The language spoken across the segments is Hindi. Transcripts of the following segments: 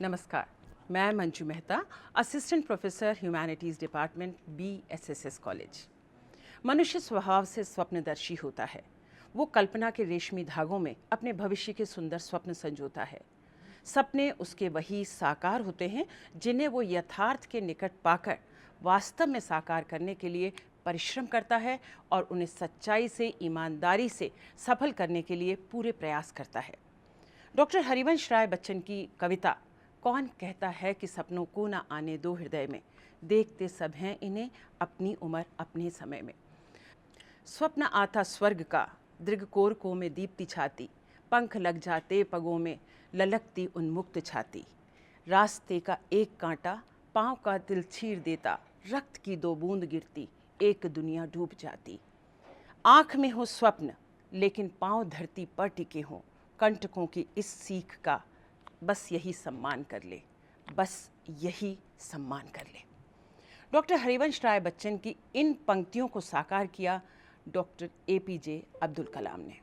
नमस्कार, मैं Manju Mehta, assistant professor humanities department BSSS college. मनुष्य स्वभाव से स्वप्नदर्शी होता है। वो कल्पना के रेशमी धागों में अपने भविष्य के सुंदर स्वप्न संजोता है। सपने उसके वही साकार होते हैं जिन्हें वो यथार्थ के निकट पाकर वास्तव में साकार करने के लिए परिश्रम करता है और उन्हें सच्चाई से, ईमानदारी से सफल करने के लिए पूरे प्रयास करता है। डॉक्टर हरिवंश राय बच्चन की कविता कौन कहता है कि सपनों को ना आने दो हृदय में, देखते सब हैं इन्हें अपनी उम्र अपने समय में। स्वप्न आता स्वर्ग का, दृगकोर को में दीप्ति छाती, पंख लग जाते पगों में, ललकती उन्मुक्त छाती। रास्ते का एक कांटा पाँव का दिल चीर देता, रक्त की दो बूंद गिरती, एक दुनिया डूब जाती। आँख में हो स्वप्न लेकिन पाँव धरती पर टिके हों, कंटकों की इस सीख का बस यही सम्मान कर ले, बस यही सम्मान कर ले। डॉक्टर हरिवंश राय बच्चन की इन पंक्तियों को साकार किया डॉक्टर APJ अब्दुल कलाम ने।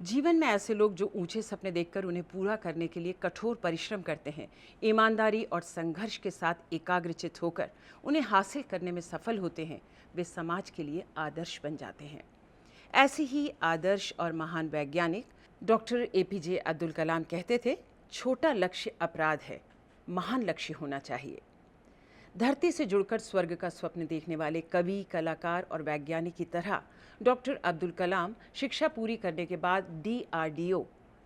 जीवन में ऐसे लोग जो ऊंचे सपने देखकर उन्हें पूरा करने के लिए कठोर परिश्रम करते हैं, ईमानदारी और संघर्ष के साथ एकाग्रचित होकर उन्हें हासिल करने में सफल होते हैं, वे समाज के लिए आदर्श बन जाते हैं। ऐसे ही आदर्श और महान वैज्ञानिक डॉक्टर APJ अब्दुल कलाम कहते थे, छोटा लक्ष्य अपराध है, महान लक्ष्य होना चाहिए। धरती से जुड़कर स्वर्ग का स्वप्न देखने वाले कवि, कलाकार और वैज्ञानिक की तरह डॉक्टर अब्दुल कलाम शिक्षा पूरी करने के बाद DRDO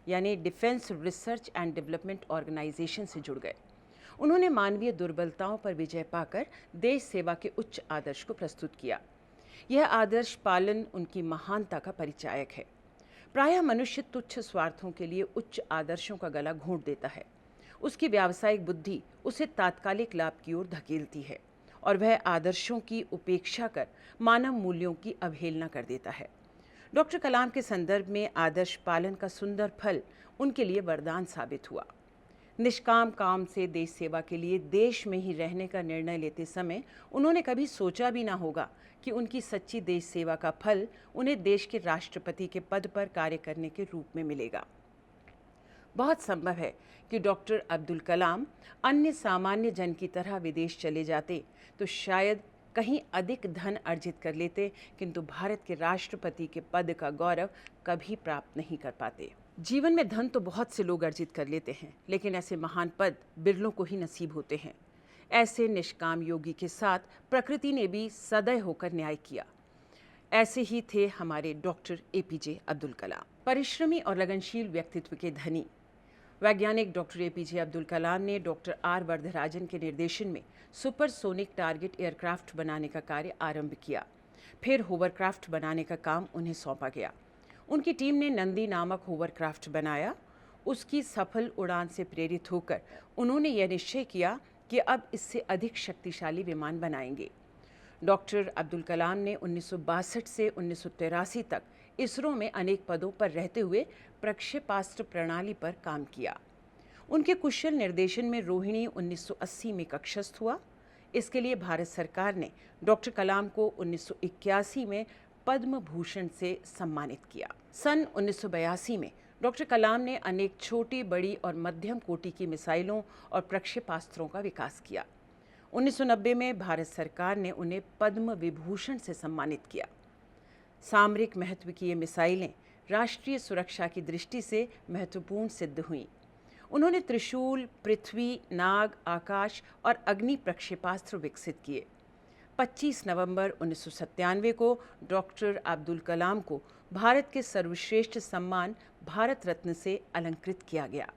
यानी defence research and development organisation से जुड़ गए। उन्होंने मानवीय दुर्बलताओं पर विजय पाकर देश सेवा के उच्च आदर्श को प्रस्तुत किया। यह आदर्श पालन उनकी महानता का परिचायक है। प्रायः मनुष्य तुच्छ स्वार्थों के लिए उच्च आदर्शों का गला घोंट देता है। उसकी व्यावसायिक बुद्धि उसे तात्कालिक लाभ की ओर धकेलती है और वह आदर्शों की उपेक्षा कर मानव मूल्यों की अवहेलना कर देता है। डॉक्टर कलाम के संदर्भ में आदर्श पालन का सुंदर फल उनके लिए वरदान साबित हुआ। निष्काम काम से देश सेवा के लिए देश में ही रहने का निर्णय लेते समय उन्होंने कभी सोचा भी ना होगा कि उनकी सच्ची देश सेवा का फल उन्हें देश के राष्ट्रपति के पद पर कार्य करने के रूप में मिलेगा। बहुत संभव है कि डॉक्टर अब्दुल कलाम अन्य सामान्य जन की तरह विदेश चले जाते तो शायद कहीं अधिक धन अर्जित कर लेते, किंतु भारत के राष्ट्रपति के पद का गौरव कभी प्राप्त नहीं कर पाते। जीवन में धन तो बहुत से लोग अर्जित कर लेते हैं, लेकिन ऐसे महान पद बिरलों को ही नसीब होते हैं। ऐसे निष्काम योगी के साथ प्रकृति ने भी सदैव होकर न्याय किया। ऐसे ही थे हमारे डॉक्टर APJ अब्दुल कलाम, परिश्रमी और लगनशील व्यक्तित्व के धनी। वैज्ञानिक डॉक्टर APJ अब्दुल कलाम ने डॉक्टर R वरदराजन के निर्देशन में सुपरसोनिक टारगेट एयरक्राफ्ट बनाने का कार्य आरंभ किया। फिर होवरक्राफ्ट बनाने का काम उन्हें सौंपा गया। उनकी टीम ने नंदी नामक होवरक्राफ्ट बनाया। उसकी सफल उड़ान से प्रेरित होकर उन्होंने यह निश्चय किया कि अब इससे अधिक शक्तिशाली विमान बनाएंगे। डॉक्टर अब्दुल कलाम ने 1962 से 1983 तक इसरो में अनेक पदों पर रहते हुए प्रक्षेपास्त्र प्रणाली पर काम किया। उनके कुशल निर्देशन में रोहिणी 1980 में कक्षस्थ हुआ। इसके लिए भारत सरकार ने डॉक्टर कलाम को 1981 में पद्म भूषण से सम्मानित किया। सन 1982 में डॉक्टर कलाम ने अनेक छोटी, बड़ी और मध्यम कोटि की मिसाइलों और प्रक्षेपास्त्रों का विकास किया। 1990 में भारत सरकार ने उन्हें पद्म विभूषण से सम्मानित किया। सामरिक महत्व की ये मिसाइलें राष्ट्रीय सुरक्षा की दृष्टि से महत्वपूर्ण सिद्ध हुईं। उन्होंने त्रिशूल, पृथ्वी, नाग, आकाश और अग्नि प्रक्षेपास्त्र विकसित किए। 25 नवंबर 1997 को डॉक्टर अब्दुल कलाम को भारत के सर्वश्रेष्ठ सम्मान भारत रत्न से अलंकृत किया गया।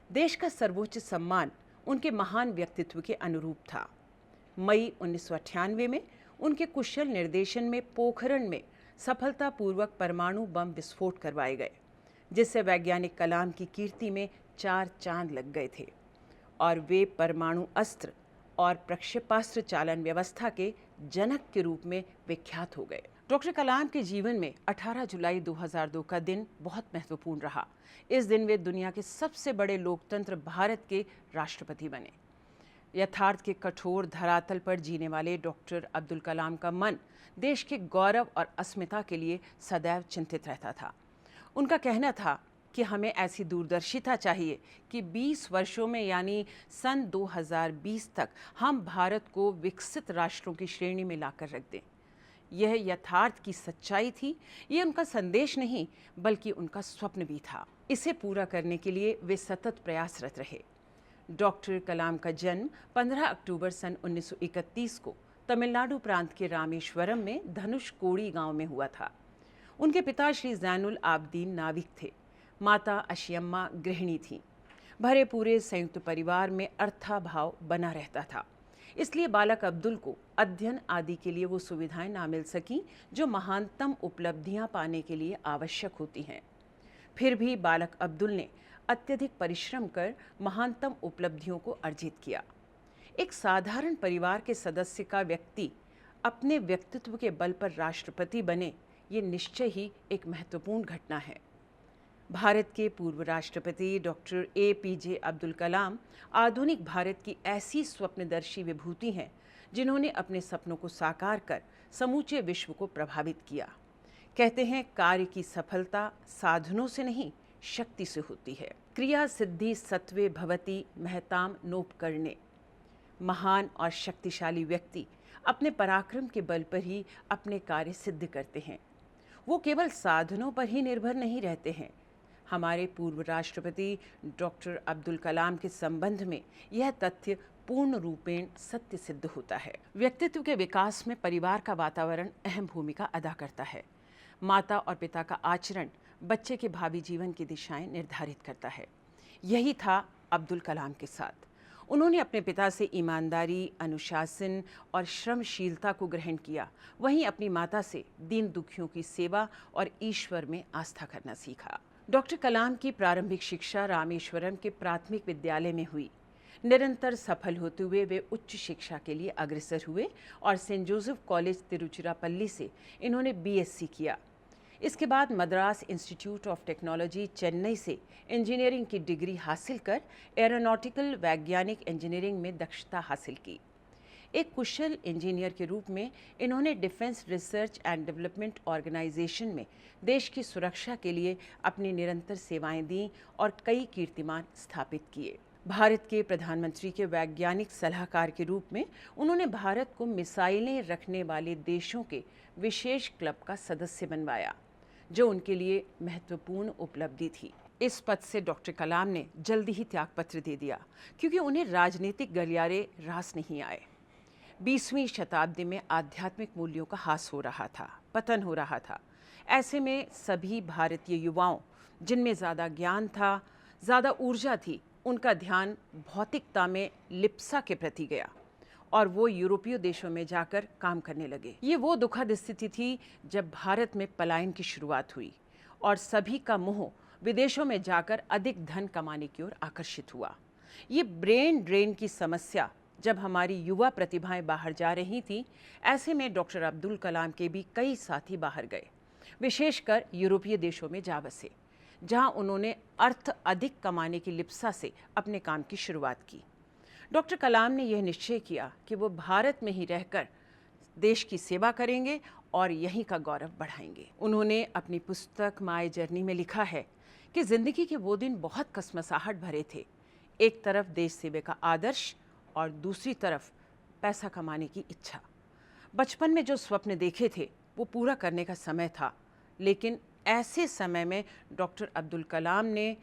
देश का सर्वोच्च सम्मान उनके महान व्यक्तित्व के अनुरूप था। मई 1998 में उनके कुशल निर्देशन में पोखरण में सफलतापूर्वक परमाणु बम विस्फोट करवाए गए, जिससे वैज्ञानिक कलाम की कीर्ति में 4 चांद लग गए थे और वे परमाणु अस्त्र और प्रक्षेपास्त्र चालन व्यवस्था के जनक के रूप में विख्यात हो गए। डॉक्टर कलाम के जीवन में 18 जुलाई 2002 का दिन बहुत महत्वपूर्ण रहा। इस दिन वे दुनिया के सबसे बड़े लोकतंत्र भारत के राष्ट्रपति बने। यथार्थ के कठोर धरातल पर जीने वाले डॉक्टर अब्दुल कलाम का मन देश के गौरव और अस्मिता के लिए सदैव चिंतित रहता था। उनका कहना था कि हमें ऐसी दूरदर्शिता चाहिए कि 20 वर्षों में यानी सन 2020 तक हम भारत को विकसित राष्ट्रों की श्रेणी में लाकर रख दें। यह यथार्थ की सच्चाई थी। ये उनका संदेश नहीं बल्कि उनका स्वप्न भी था। इसे पूरा करने के लिए वे सतत प्रयासरत रहे। डॉक्टर कलाम का जन्म 15 अक्टूबर सन 1931 को तमिलनाडु प्रांत के रामेश्वरम में धनुषकोडी गांव में हुआ था। उनके पिता श्री जैनुल आबदीन नाविक थे। माता अशियम्मा गृहिणी थीं। भरे पूरे संयुक्त परिवार में अर्थाभाव बना रहता था। इसलिए बालक अब्दुल को अध्ययन आदि के लिए वो सुविधाएं ना मिल सकीं जो महानतम उपलब्धियां पाने के लिए आवश्यक होती हैं। फिर भी बालक अब्दुल ने अत्यधिक परिश्रम कर महानतम उपलब्धियों को अर्जित किया। एक साधारण परिवार के सदस्य का व्यक्ति अपने व्यक्तित्व के बल पर राष्ट्रपति बने, ये निश्चय ही एक महत्वपूर्ण घटना है। भारत के पूर्व राष्ट्रपति डॉक्टर APJ अब्दुल कलाम आधुनिक भारत की ऐसी स्वप्नदर्शी विभूति हैं जिन्होंने अपने सपनों को साकार कर समूचे विश्व को प्रभावित किया। कहते हैं कार्य की सफलता साधनों से नहीं शक्ति से होती है। क्रिया सिद्धि सत्वे भवति महताम नोपकरणे। महान और शक्तिशाली व्यक्ति अपने पराक्रम के बल पर ही अपने कार्य सिद्ध करते हैं। वो केवल साधनों पर ही निर्भर नहीं रहते हैं। हमारे पूर्व राष्ट्रपति डॉक्टर अब्दुल कलाम के संबंध में यह तथ्य पूर्ण रूपेण सत्य सिद्ध होता है। व्यक्तित्व के विकास में परिवार का वातावरण अहम भूमिका अदा करता है। माता और पिता का आचरण बच्चे के भावी जीवन की दिशाएं निर्धारित करता है। यही था अब्दुल कलाम के साथ। उन्होंने अपने पिता से ईमानदारी, अनुशासन और श्रमशीलता को ग्रहण किया। वहीं अपनी माता से दीन दुखियों की सेवा और ईश्वर में आस्था करना सीखा। डॉक्टर कलाम की प्रारंभिक शिक्षा रामेश्वरम के प्राथमिक विद्यालय में हुई। निरंतर सफल होते हुए वे उच्च शिक्षा के लिए अग्रसर हुए और सेंट जोसेफ कॉलेज तिरुचिरापल्ली से इन्होंने BSc किया। इसके बाद Madras institute of technology Chennai से इंजीनियरिंग की डिग्री हासिल कर एरोनॉटिकल वैज्ञानिक इंजीनियरिंग में दक्षता हासिल की। एक कुशल इंजीनियर के रूप में इन्होंने defence research and development organisation में देश की सुरक्षा के लिए अपनी निरंतर सेवाएं दी और कई कीर्तिमान स्थापित किए। भारत के प्रधानमंत्री के वैज्ञानिक सलाहकार के रूप में उन्होंने भारत को मिसाइलें रखने वाले देशों के विशेष क्लब का सदस्य बनवाया, जो उनके लिए महत्वपूर्ण उपलब्धि थी। इस पद से डॉक्टर कलाम ने जल्दी ही त्यागपत्र दे दिया क्योंकि उन्हें राजनीतिक गलियारे रास नहीं आए। 20वीं शताब्दी में आध्यात्मिक मूल्यों का ह्रास हो रहा था, पतन हो रहा था। ऐसे में सभी भारतीय युवाओं, जिनमें ज़्यादा ज्ञान था, ज़्यादा ऊर्जा थी, उनका ध्यान भौतिकता में लिप्सा के प्रति गया और वो यूरोपीय देशों में जाकर काम करने लगे। ये वो दुखद स्थिति थी जब भारत में पलायन की शुरुआत हुई और सभी का मुँह विदेशों में जाकर अधिक धन कमाने की ओर आकर्षित हुआ। ये ब्रेन ड्रेन की समस्या जब हमारी युवा प्रतिभाएं बाहर जा रही थीं, ऐसे में डॉक्टर अब्दुल कलाम के भी कई साथी बाहर गए, विशेषकर यूरोपीय देशों में जा बसे, जहां उन्होंने अर्थ अधिक कमाने की लिप्सा से अपने काम की शुरुआत की। डॉक्टर कलाम ने यह निश्चय किया कि वो भारत में ही रहकर देश की सेवा करेंगे और यहीं का गौरव बढ़ाएंगे। उन्होंने अपनी पुस्तक माय जर्नी में लिखा है कि जिंदगी के वो दिन बहुत कसमसाहट भरे थे। एक तरफ देश सेवा का आदर्श और दूसरी तरफ पैसा कमाने की इच्छा। बचपन में जो स्वप्न देखे थे वो पूरा करने का समय था, लेकिन ऐसे समय में डॉक्टर अब्दुल कलाम ने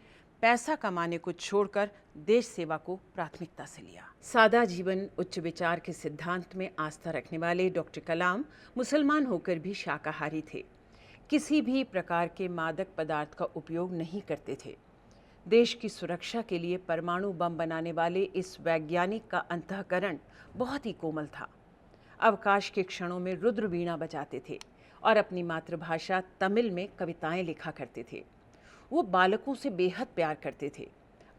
पैसा कमाने को छोड़कर देश सेवा को प्राथमिकता से लिया। सादा जीवन, उच्च विचार के सिद्धांत में आस्था रखने वाले डॉक्टर कलाम मुसलमान होकर भी शाकाहारी थे। किसी भी प्रकार के मादक पदार्थ का उपयोग नहीं करते थे। देश की सुरक्षा के लिए परमाणु बम बनाने वाले इस वैज्ञानिक का अंतःकरण बहुत ही कोमल था। अवकाश के क्षणों में रुद्र वीणा बजाते थे और अपनी मातृभाषा तमिल में कविताएं लिखा करते थे। वो बालकों से बेहद प्यार करते थे।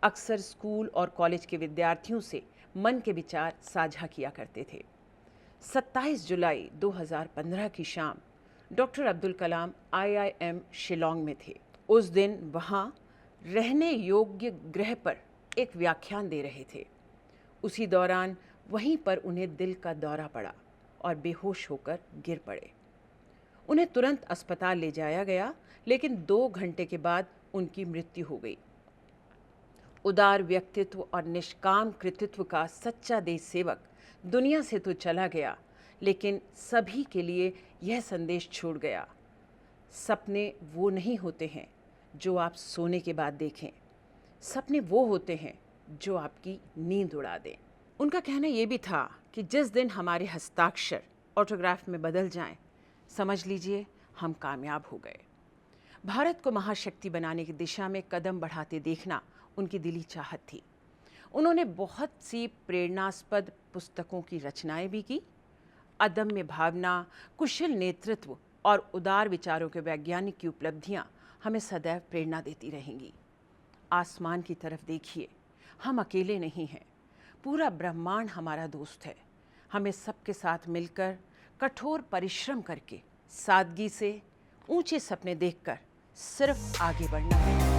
अक्सर स्कूल और कॉलेज के विद्यार्थियों से मन के विचार साझा किया करते थे। 27 जुलाई 2015 की शाम डॉक्टर अब्दुल कलाम IIM शिलोंग में थे। उस दिन वहाँ रहने योग्य गृह पर एक व्याख्यान दे रहे थे। उसी दौरान वहीं पर उन्हें दिल का दौरा पड़ा और बेहोश होकर गिर पड़े। उन्हें तुरंत अस्पताल ले जाया गया, लेकिन 2 घंटे के बाद उनकी मृत्यु हो गई। उदार व्यक्तित्व और निष्काम कृतित्व का सच्चा देश सेवक दुनिया से तो चला गया, लेकिन सभी के लिए यह संदेश छोड़ गया, सपने वो नहीं होते हैं जो आप सोने के बाद देखें, सपने वो होते हैं जो आपकी नींद उड़ा दें। उनका कहना ये भी था कि जिस दिन हमारे हस्ताक्षर ऑटोग्राफ में बदल जाएं, समझ लीजिए हम कामयाब हो गए। भारत को महाशक्ति बनाने की दिशा में कदम बढ़ाते देखना उनकी दिली चाहत थी। उन्होंने बहुत सी प्रेरणास्पद पुस्तकों की रचनाएं भी की। अदम्य भावना, कुशल नेतृत्व और उदार विचारों के वैज्ञानिक की उपलब्धियां हमें सदैव प्रेरणा देती रहेंगी। आसमान की तरफ देखिए, हम अकेले नहीं हैं, पूरा ब्रह्मांड हमारा दोस्त है। हमें सबके साथ मिलकर कठोर परिश्रम करके सादगी से ऊंचे सपने देखकर सिर्फ आगे बढ़ना है।